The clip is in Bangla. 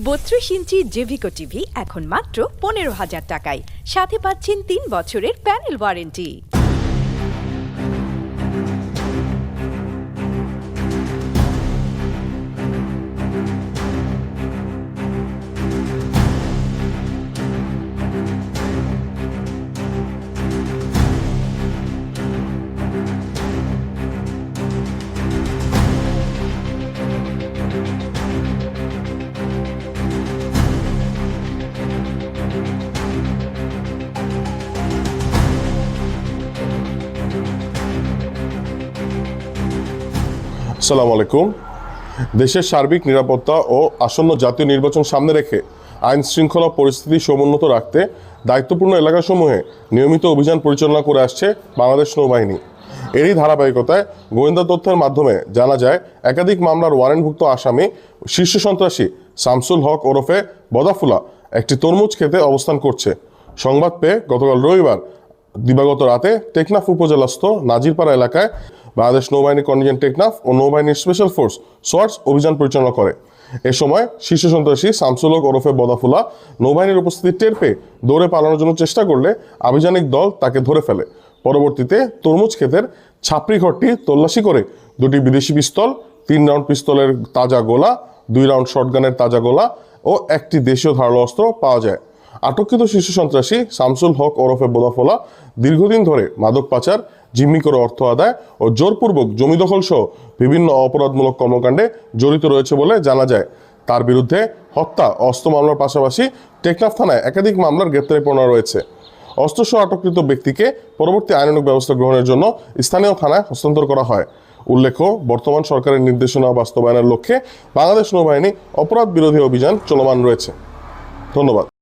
32 ইঞ্চি জেভিকো টিভি এখন মাত্র 15,000 টাকায়, সাথে পাচ্ছেন 3 বছরের প্যানেল ওয়ারেন্টি। আসসালামু আলাইকুম। দেশের সার্বিক নিরাপত্তা ও আসন্ন জাতীয় নির্বাচন সামনে রেখে আইন শৃঙ্খলা পরিস্থিতি সমুন্নত রাখতে দায়িত্বপূর্ণ এলাকাসমূহে নিয়মিত অভিযান পরিচালনা করে আসছে বাংলাদেশ নৌবাহিনী। এরই ধারাবাহিকতায় গোয়েন্দা তথ্যের মাধ্যমে জানা যায় একাধিক মামলার ওয়ারেন্টভুক্ত আসামি শীর্ষ সন্ত্রাসী শামসুল হক ওরফে বদাফুলা একটি তরমুজ খেতে অবস্থান করছে। সংবাদ পেয়ে গতকাল রবিবার দিবাগত রাতে টেকনাফ উপজেলাস্থ নাজিরপাড়া এলাকায় বাংলাদেশ নৌবাহিনী কন্টিনজেন্ট টেকনাফ ও নৌবাহিনীর স্পেশাল ফোর্স সোয়ার্টস অভিযান পরিচালনা করে। এ সময় শীর্ষ সন্ত্রাসী শামসুল হক ওরফে বদাফুলা নৌবাহিনীর উপস্থিতি টের পেয়ে দৌড়ে পালানোর জন্য চেষ্টা করলে আভিযানিক দল তাকে ধরে ফেলে। পরবর্তীতে তরমুজ ক্ষেতের ছাপড়ি ঘরটি তল্লাশি করে দুটি বিদেশি পিস্তল, 3 রাউন্ড পিস্তলের তাজা গোলা, 2 রাউন্ড শটগানের তাজা গোলা ও একটি দেশীয় ধারালো অস্ত্র পাওয়া যায়। আটককৃত শীর্ষ সন্ত্রাসী শামসুল হক ওরফে বদাফুলা দীর্ঘদিন ধরে মাদক পাচার, জিম্মি করে অর্থ আদায় ও জোরপূর্বক জমি দখল সহ বিভিন্ন অপরাধমূলক কর্মকাণ্ডে জড়িত রয়েছে বলে জানা যায়। তার বিরুদ্ধে হত্যা, অস্ত্র মামলার পাশাপাশি টেকনাফ থানায় একাধিক মামলার গ্রেপ্তারি পরোয়ানা রয়েছে। অস্ত্রসহ আটককৃত ব্যক্তিকে পরবর্তী আইনানুগ ব্যবস্থা গ্রহণের জন্য স্থানীয় থানায় হস্তান্তর করা হয়। উল্লেখ্য, বর্তমান সরকারের নির্দেশনা বাস্তবায়নের লক্ষ্যে বাংলাদেশ নৌবাহিনী অপরাধ বিরোধী অভিযান চলমান রয়েছে। ধন্যবাদ।